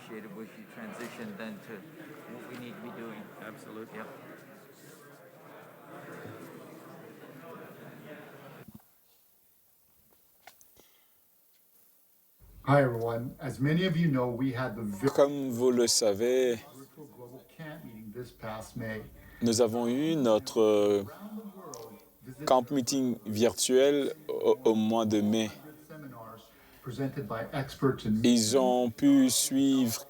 appreciated if you transitioned then to what we need to be doing. Absolutely. Yep. Hi everyone. As many of you know, we had the Comme vous le savez, virtual global camp meeting this past May. nous avons eu notre Around the world, visitors camp meeting virtuel au mois de mai. seminars presented by experts in Ils ont pu suivre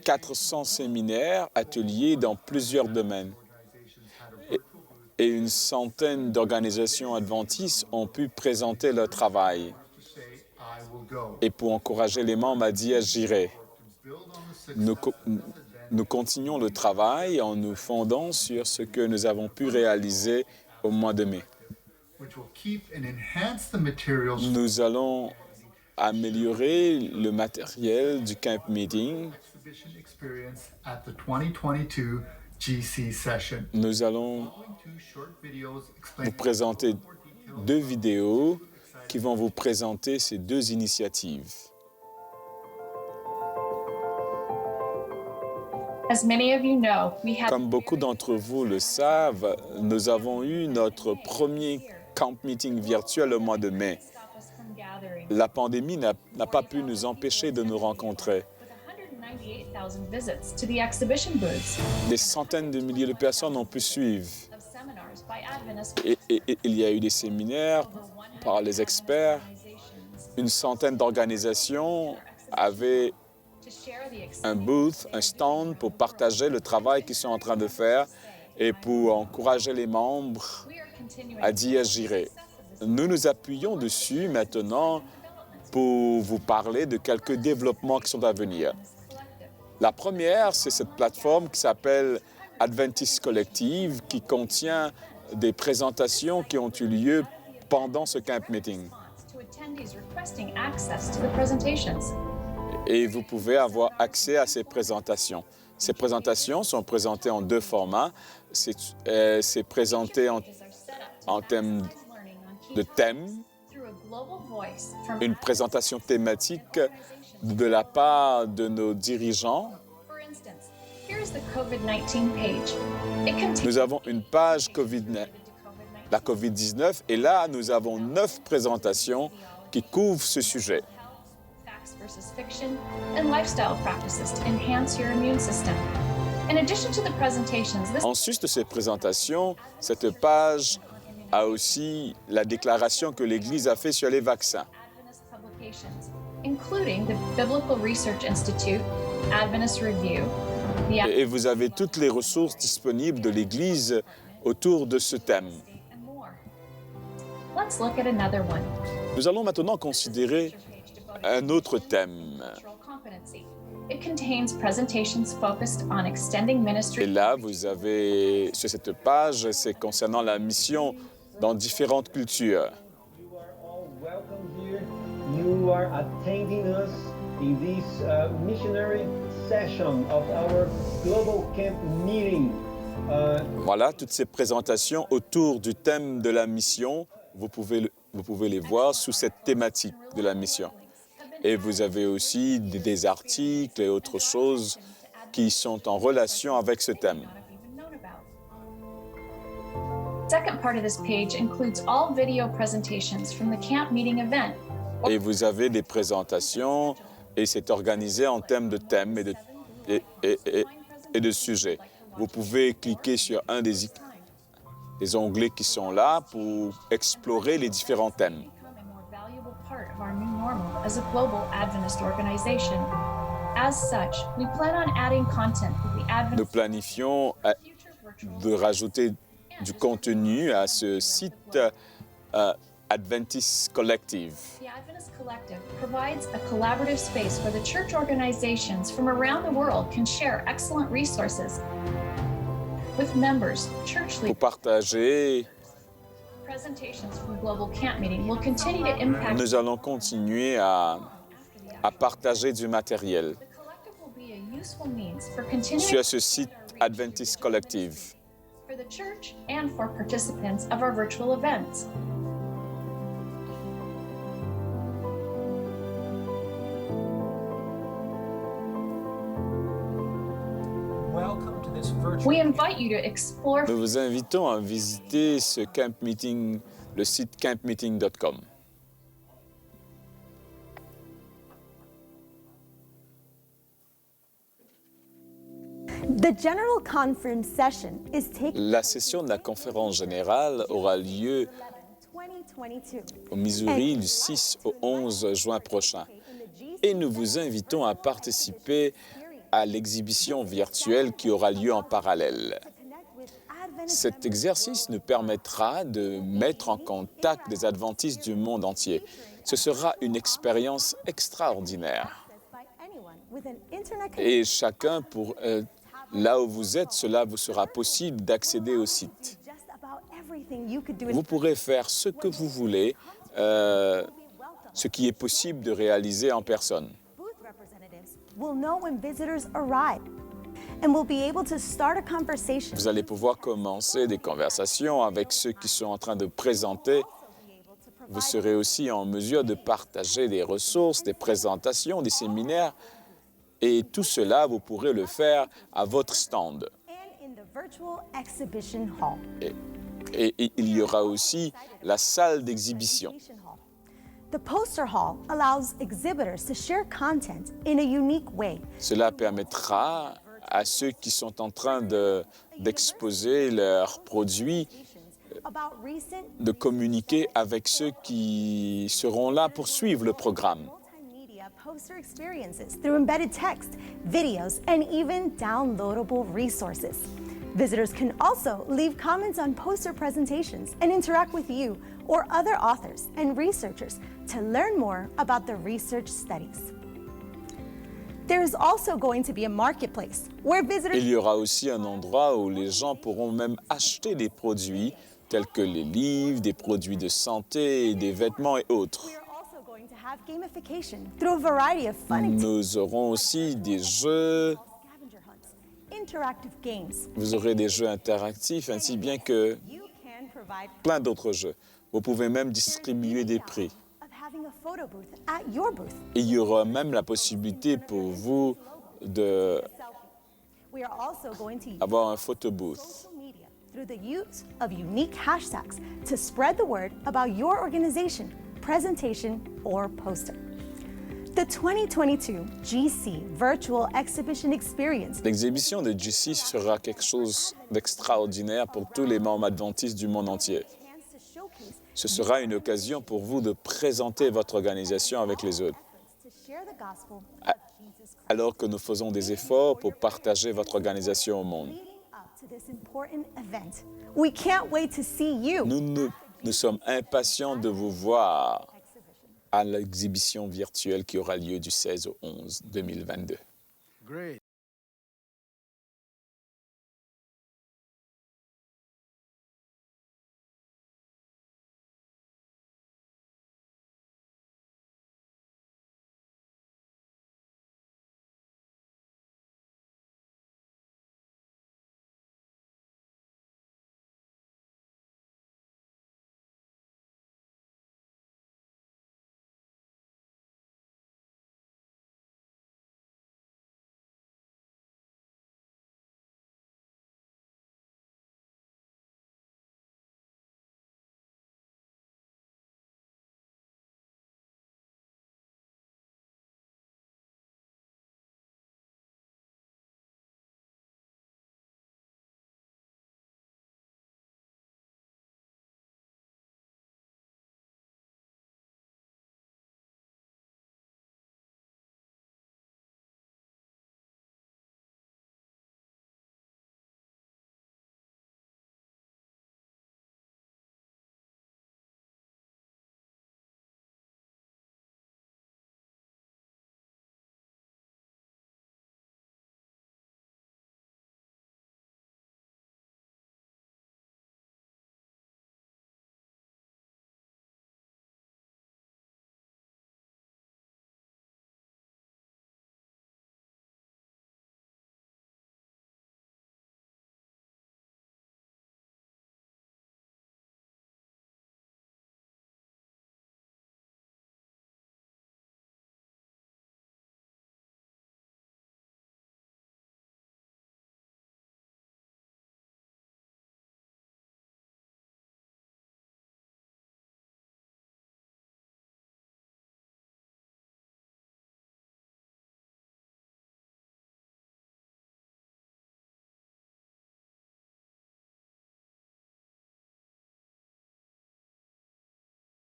400 séminaires, ateliers dans plusieurs domaines. organizations had a virtual booth Et une centaine d'organisations adventistes ont pu présenter leur travail. to say, I will go. Et pour encourager les membres à dire « j'irai ». To build on the success Nous, nous continuons le travail en nous fondant sur ce que nous avons pu réaliser au mois de mai. which will keep and enhance the materials Nous allons améliorer le matériel du camp meeting. exhibition experience at the 2022 GC session. Nous allons Two short videos vous explaining présenter 2 vidéos qui vont vous présenter ces 2 initiatives. As many of you know, we had Comme beaucoup d'entre vous le savent, nous avons eu notre premier camp meeting virtuel au mois de mai. stop us from gathering La pandémie n'a pas pu nous empêcher de nous rencontrer. with 198,000 visits to the exhibition booths Des centaines de milliers de personnes ont pu suivre. of seminars by Adventist Et il y a eu des séminaires par les experts. organizations Une centaine d'organisations avaient to share the un booth, un stand pour partager le travail qu'ils sont en train de faire et pour encourager les membres We are continuing à dire « j'irai ». Nous nous appuyons dessus maintenant pour vous parler de quelques développements qui sont à venir. collective. La première, c'est cette plateforme qui s'appelle Adventist Collective, qui contient des présentations qui ont eu lieu pendant ce camp meeting. To attendees requesting access to the presentations. Et vous pouvez avoir accès à ces présentations. Ces présentations sont présentées en 2 formats. C'est présenté en Pages are set up to en termes maximize learning on key de thème, through a global voice from une présentation thématique de la part de nos dirigeants. For instance, here's the COVID-19 page. It contains Nous avons une page COVID-19 la COVID-19 et là, nous avons 9 présentations qui couvrent ce sujet. facts versus fiction, and lifestyle practices to enhance your immune system. In addition to the presentations, this En sus de ces présentations, cette page a aussi la déclaration que l'Église a faite sur les vaccins. Adventist publications, including the Biblical Research Institute, Adventist Review, the Et vous avez toutes les ressources disponibles de l'Église autour de ce thème. and more. Let's look at another one. Nous allons maintenant considérer Page devoted un autre thème. cultural competency. It contains presentations focused on extending Et ministry là, vous avez sur cette page, c'est concernant la mission dans différentes cultures. You are all welcome here. You are attending us in this missionary session of our global camp meeting. Voilà, toutes ces présentations autour du thème de la mission, vous pouvez les voir sous cette thématique de la mission. Et vous avez aussi des articles et autres choses qui sont en relation avec ce thème. not have even known about. Second part of this page includes all video presentations from the camp meeting event. Et vous avez des présentations et c'est organisé en termes de thèmes et de sujets. Vous pouvez cliquer sur un des onglets qui sont là pour explorer les différents thèmes. Become a more valuable part of our new normal as a global Adventist organization. As such, we plan on adding content with the Nous Adventist planifions future virtual de rajouter du contenu à ce site Adventist Collective. The Adventist Collective provides a collaborative space where the church organizations from around the world can share excellent resources with members, church Pour leaders. partager, Presentations from Global Camp Meeting will continue to impact. nous allons continuer à partager du matériel The collective will be a useful means for continuing sur ce site Adventist Collective. for the church and for participants of our virtual events. We invite you to explore Nous vous invitons à visiter ce camp meeting, le site campmeeting.com. The General Conference session is taking La session de la conférence générale aura lieu 2022. au Missouri du 6 au 11 juin prochain. Et nous vous invitons à participer à l'exhibition virtuelle qui aura lieu en parallèle. Cet exercice nous permettra de mettre en contact des adventistes du monde entier. Ce sera une expérience extraordinaire. Et chacun, là où vous êtes, cela vous sera possible d'accéder au site. Vous pourrez faire ce que vous voulez, ce qui est possible de réaliser en personne. Vous allez pouvoir commencer des conversations avec ceux qui sont en train de présenter. Vous serez aussi en mesure de partager des ressources, des présentations, des séminaires. Et tout cela, vous pourrez le faire à votre stand. Et il y aura aussi la salle d'exhibition. The poster hall allows exhibitors to share content in a unique way. Cela permettra à ceux qui sont en train d'exposer leurs produits de communiquer avec ceux qui seront là pour suivre le programme. Poster experiences through embedded text, videos, and even downloadable resources. Visitors can also leave comments on poster presentations and interact with you or other authors and researchers to learn more about the research studies. There is also going to be a marketplace where visitors Il y aura aussi un endroit où les gens pourront même acheter des produits tels que les livres, des produits de santé, des vêtements et autres. have gamification through a variety of fun Nous aurons aussi des jeux, scavenger hunts, interactive games. vous aurez des jeux interactifs ainsi bien que You can provide plein d'autres jeux. Vous pouvez même distribuer des prix. of having a photo booth at your booth. Et il y aura même la possibilité pour vous We are also going to use d'avoir un photo booth. social media through the use of unique hashtags to spread the word about your organization, presentation, or poster. The 2022 GC Virtual Exhibition Experience L'exhibition de GC sera quelque chose d'extraordinaire pour tous les membres adventistes du monde entier. chance to showcase Ce sera une occasion pour vous de présenter votre organisation avec les autres, to share the gospel Ah. of Jesus Christ. alors que nous faisons des efforts pour partager votre organisation au monde. Leading up to this important event, we can't wait to see you. Nous sommes impatients de vous voir à l'exhibition virtuelle qui aura lieu du 16 au 11 2022. Great.